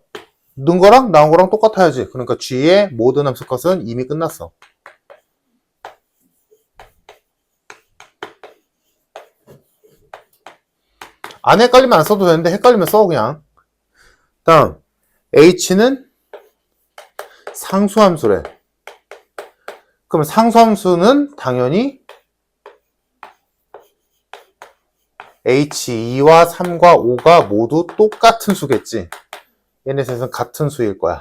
넣은 거랑 나온 거랑 똑같아야지. 그러니까 g의 모든 함수 값은 이미 끝났어. 안 헷갈리면 안 써도 되는데 헷갈리면 써 그냥. 다음 h는 상수함수래. 그럼 상수함수는 당연히 h2와 3과 5가 모두 똑같은 수겠지. 얘네 셋은 같은 수일 거야.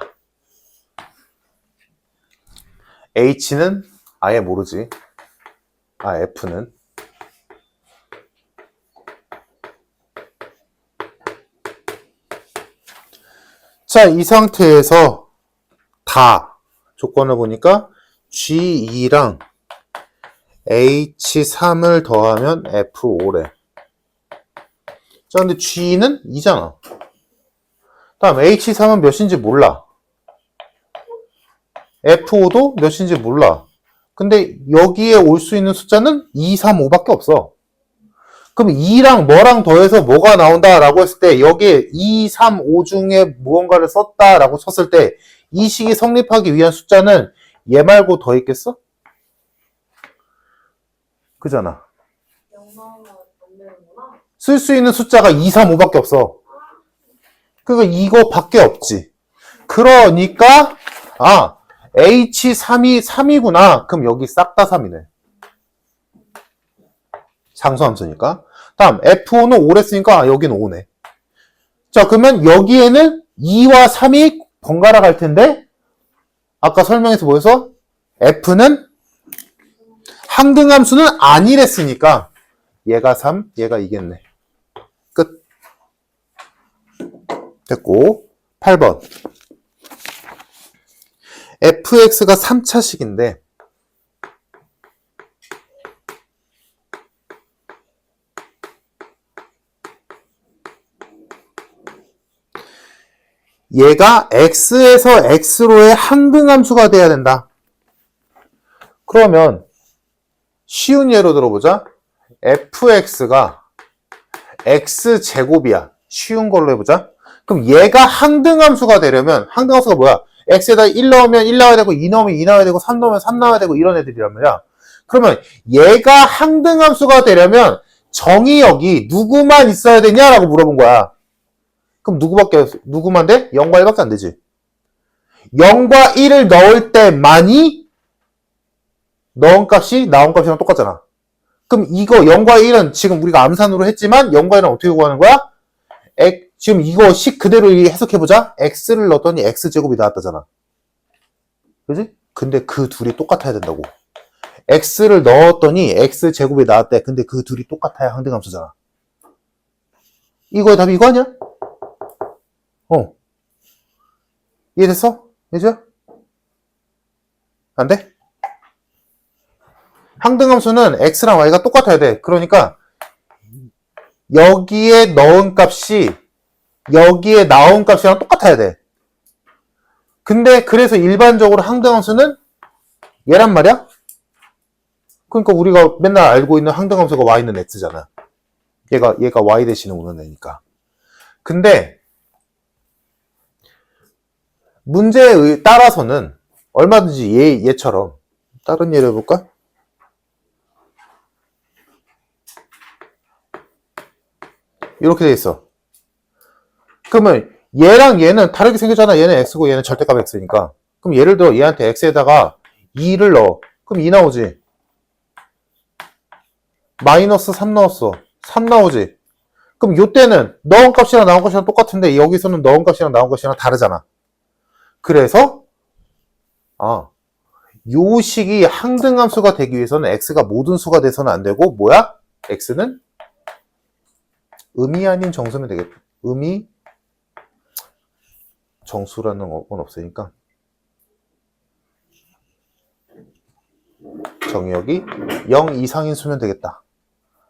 h는 아예 모르지. f는. 자, 이 상태에서 다 조건을 보니까 G2랑 H3을 더하면 F5래. 자, 근데 G는 2잖아. 다음 H3은 몇인지 몰라. F5도 몇인지 몰라. 근데 여기에 올 수 있는 숫자는 2, 3, 5밖에 없어. 그럼 2랑 뭐랑 더해서 뭐가 나온다라고 했을 때 여기에 2, 3, 5 중에 무언가를 썼다라고 쳤을 때 이 식이 성립하기 위한 숫자는 얘 말고 더 있겠어? 그잖아. 쓸 수 있는 숫자가 2, 3, 5밖에 없어. 그러니까 이거밖에 없지. 그러니까 H3이 3이구나. 그럼 여기 싹 다 3이네. 상수함수니까. 다음 F5는 5랬으니까 여기는 5네. 자, 그러면 여기에는 2와 3이 번갈아 갈 텐데 아까 설명에서 뭐였어? F는 항등함수는 아니랬으니까 얘가 3, 얘가 2겠네. 끝. 됐고 8번 fx가 3차식인데 얘가 x에서 x로의 항등함수가 돼야 된다. 그러면 쉬운 예로 들어보자. fx가 x제곱이야. 쉬운 걸로 해보자. 그럼 얘가 항등함수가 되려면 항등함수가 뭐야? x에다 1 넣으면 1 나와야 되고 2 넣으면 2 나와야 되고 3 넣으면 3 나와야 되고 이런 애들이란 말이야. 그러면 얘가 항등함수가 되려면 정의역이 누구만 있어야 되냐라고 물어본 거야. 그럼 누구만 돼? 0과 1밖에 안 되지. 0과 1을 넣을 때만이 넣은 값이 나온 값이랑 똑같잖아. 그럼 이거 0과 1은 지금 우리가 암산으로 했지만 0과 1은 어떻게 구하는 거야? 지금 이거 식 그대로 해석해보자. x를 넣었더니 x제곱이 나왔다잖아. 그지? 근데 그 둘이 똑같아야 된다고. x를 넣었더니 x제곱이 나왔대. 근데 그 둘이 똑같아야 항등함수잖아. 이거의 답이 이거 아니야? 이해됐어? 이제? 안 돼? 항등함수는 x랑 y가 똑같아야 돼. 그러니까 여기에 넣은 값이 여기에 나온 값이랑 똑같아야 돼. 근데 그래서 일반적으로 항등함수는 얘란 말이야? 그러니까 우리가 맨날 알고 있는 항등함수가 y는 x잖아. 얘가 y 대신에 오는 애니까. 근데 문제에 따라서는 얼마든지 얘처럼 다른 예를 해볼까? 이렇게 돼 있어. 그러면 얘랑 얘는 다르게 생겼잖아. 얘는 x고 얘는 절대값 x니까. 그럼 예를 들어 얘한테 x에다가 2를 넣어. 그럼 2 나오지. 마이너스 3 넣었어. 3 나오지. 그럼 요때는 넣은 값이랑 나온 값이랑 똑같은데 여기서는 넣은 값이랑 나온 값이랑 다르잖아. 그래서 요 식이 항등함수가 되기 위해서는 x가 모든 수가 돼서는 안 되고 뭐야? x는 음이 아닌 정수면 되겠다. 음이 정수라는 건 없으니까 정의역이 0 이상인 수면 되겠다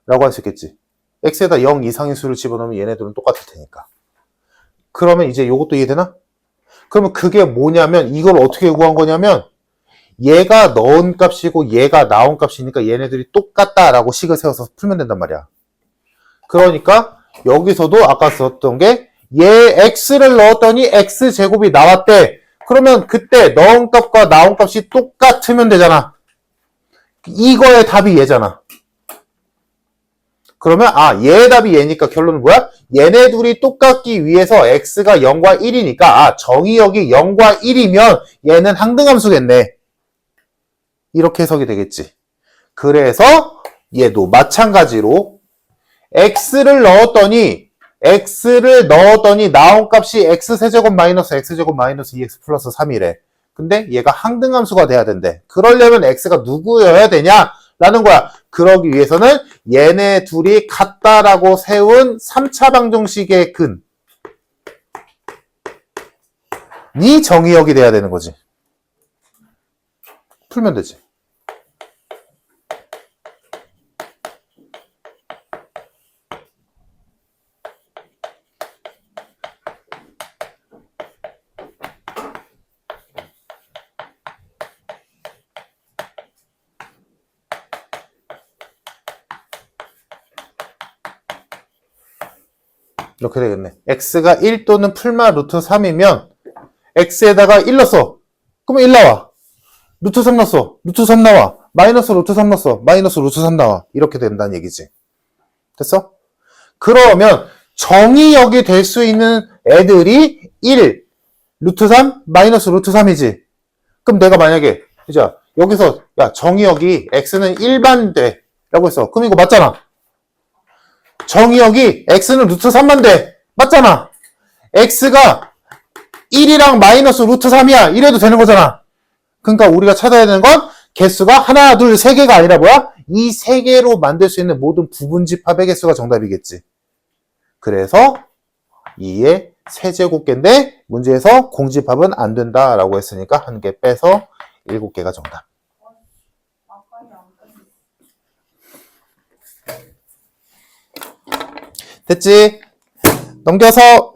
라고 할 수 있겠지. x에다 0 이상인 수를 집어넣으면 얘네들은 똑같을 테니까. 그러면 이제 요것도 이해되나? 그러면 그게 뭐냐면 이걸 어떻게 구한 거냐면 얘가 넣은 값이고 얘가 나온 값이니까 얘네들이 똑같다라고 식을 세워서 풀면 된단 말이야. 그러니까 여기서도 아까 썼던 게 얘 x를 넣었더니 x제곱이 나왔대. 그러면 그때 넣은 값과 나온 값이 똑같으면 되잖아. 이거의 답이 얘잖아. 그러면 얘의 답이 얘니까 결론은 뭐야? 얘네 둘이 똑같기 위해서 x가 0과 1이니까 정의역이 0과 1이면 얘는 항등함수겠네. 이렇게 해석이 되겠지. 그래서 얘도 마찬가지로 x를 넣었더니 나온 값이 x세제곱 마이너스 x제곱 마이너스 2x 플러스 3이래. 근데 얘가 항등함수가 돼야 된대. 그러려면 x가 누구여야 되냐? 라는 거야. 그러기 위해서는 얘네 둘이 같다라고 세운 3차 방정식의 근이 정의역이 돼야 되는 거지. 풀면 되지. 이렇게 되겠네. x가 1 또는 풀마 루트 3이면 x에다가 1 넣었어. 그러면 1 나와. 루트 3 넣었어. 루트 3 나와. 마이너스 루트 3 넣었어. 마이너스 루트 3 나와. 이렇게 된다는 얘기지. 됐어? 그러면 정의역이 될 수 있는 애들이 1, 루트 3, 마이너스 루트 3이지. 그럼 내가 만약에 이제 여기서 정의역이 x는 1만 돼 라고 했어. 그럼 이거 맞잖아. 정의역이 x는 루트 3만 돼. 맞잖아. x가 1이랑 마이너스 루트 3이야. 이래도 되는 거잖아. 그러니까 우리가 찾아야 되는 건 개수가 하나, 둘, 세 개가 아니라 뭐야? 이 세 개로 만들 수 있는 모든 부분집합의 개수가 정답이겠지. 그래서 2의 세제곱개인데 문제에서 공집합은 안 된다라고 했으니까 한 개 빼서 7개가 정답. 됐지? 넘겨서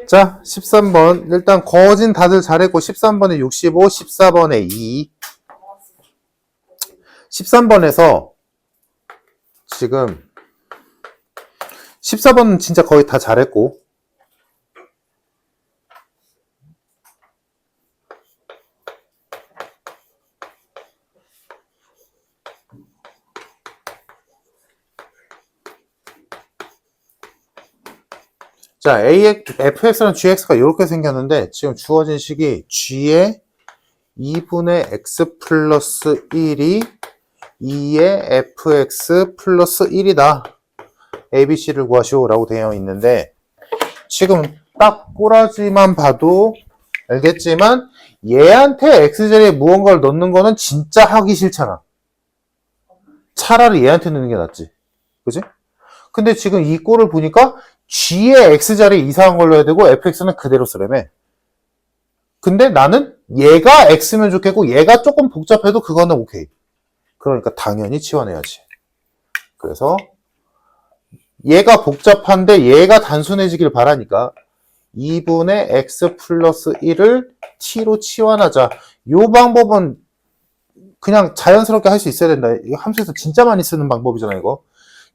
자 13번 일단 거진 다들 잘했고 13번에 65, 14번에 2 13번에서 지금 14번은 진짜 거의 다 잘했고 자, fx랑 gx가 이렇게 생겼는데 지금 주어진 식이 g의 2분의 x 플러스 1이 2의 fx 플러스 1이다. abc를 구하시오 라고 되어 있는데 지금 딱 꼬라지만 봐도 알겠지만 얘한테 x자리에 무언가를 넣는 거는 진짜 하기 싫잖아. 차라리 얘한테 넣는 게 낫지. 그지? 근데 지금 이 꼴을 보니까 g의 x자리에 이상한 걸 넣어야 되고 fx는 그대로 쓰라며. 근데 나는 얘가 x면 좋겠고 얘가 조금 복잡해도 그거는 오케이. 그러니까 당연히 치환해야지. 그래서 얘가 복잡한데 얘가 단순해지길 바라니까 2분의 x 플러스 1을 t로 치환하자. 이 방법은 그냥 자연스럽게 할 수 있어야 된다. 이거 함수에서 진짜 많이 쓰는 방법이잖아 이거.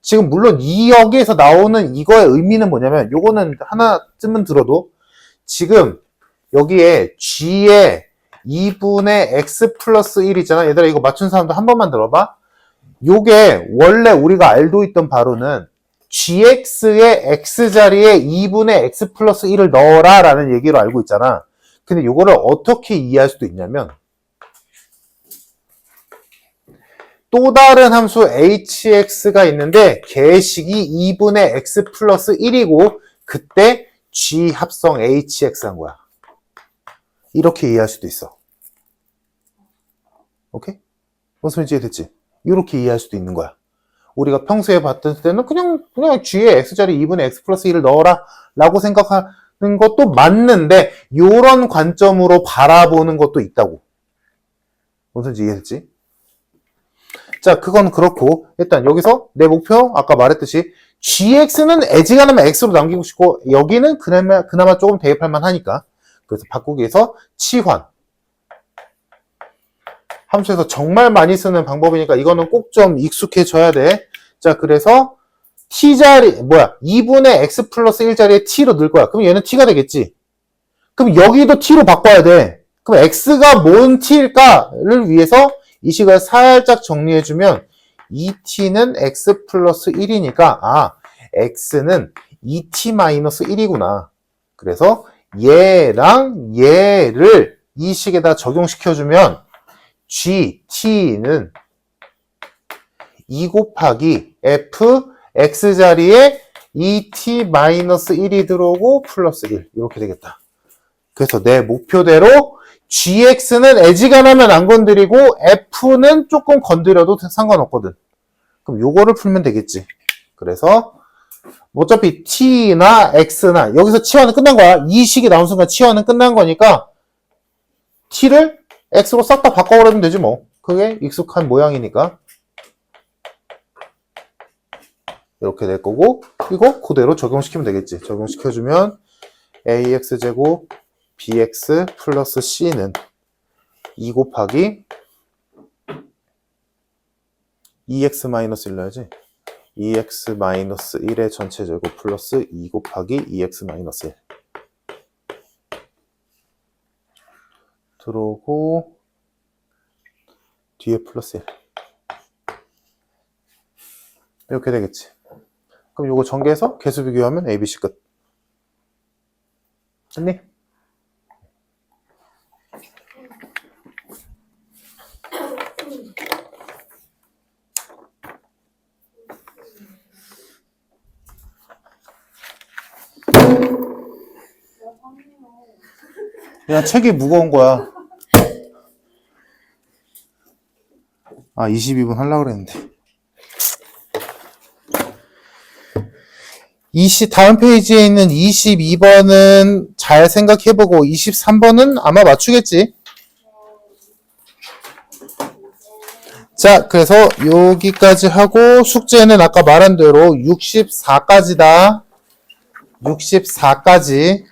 지금 물론 이 여기에서 나오는 이거의 의미는 뭐냐면 요거는 하나쯤은 들어도 지금 여기에 g의 2분의 x 플러스 1 있잖아. 얘들아 이거 맞춘 사람도 한 번만 들어봐. 요게 원래 우리가 알고 있던 바로는 gx의 x자리에 2분의 x 플러스 1을 넣어라 라는 얘기로 알고 있잖아. 근데 요거를 어떻게 이해할 수도 있냐면 또 다른 함수 hx가 있는데 계식이 2분의 x 플러스 1이고 그때 g 합성 hx 한 거야. 이렇게 이해할 수도 있어. 오케이? 무슨 말인지 이해됐지? 이렇게 이해할 수도 있는 거야. 우리가 평소에 봤던 때는 그냥 g에 x자리 2분의 x 플러스 1을 넣어라 라고 생각하는 것도 맞는데 이런 관점으로 바라보는 것도 있다고. 무슨 말인지 이해됐지? 자, 그건 그렇고 일단 여기서 내 목표 아까 말했듯이 gx는 애지간하면 x로 남기고 싶고 여기는 그나마 조금 대입할 만하니까 그래서 바꾸기 위해서 치환 함수에서 정말 많이 쓰는 방법이니까 이거는 꼭 좀 익숙해져야 돼. 자, 그래서 t자리 2분의 x 플러스 1자리에 t로 넣을 거야. 그럼 얘는 t가 되겠지. 그럼 여기도 t로 바꿔야 돼. 그럼 x가 뭔 t일까를 위해서 이 식을 살짝 정리해주면 2t는 x 플러스 1이니까 x는 2t-1이구나. 그래서 얘랑 얘를 이 식에다 적용시켜주면 t는 2 곱하기 f x자리에 2t-1이 들어오고 플러스 1 이렇게 되겠다. 그래서 내 목표대로 gx는 애지간하면 안 건드리고 f는 조금 건드려도 상관없거든. 그럼 요거를 풀면 되겠지. 그래서 어차피 t나 x나 여기서 치환은 끝난 거야. 이 식이 나온 순간 치환은 끝난 거니까 t를 x로 싹 다 바꿔버리면 되지 뭐. 그게 익숙한 모양이니까. 이렇게 될 거고 이거 그대로 적용시키면 되겠지. 적용시켜주면 ax제곱 bx 플러스 c는 2 곱하기 2x-1 넣어야지. 2x-1의 전체 제곱 플러스 2 곱하기 2x-1 들어오고 뒤에 플러스 1 이렇게 되겠지. 그럼 요거 전개해서 개수 비교하면 A, B, C 끝. 됐니? 야, 책이 무거운 거야. 22분 하려고 그랬는데. 다음 페이지에 있는 22번은 잘 생각해보고 23번은 아마 맞추겠지. 자, 그래서 여기까지 하고 숙제는 아까 말한 대로 64까지다. 64까지.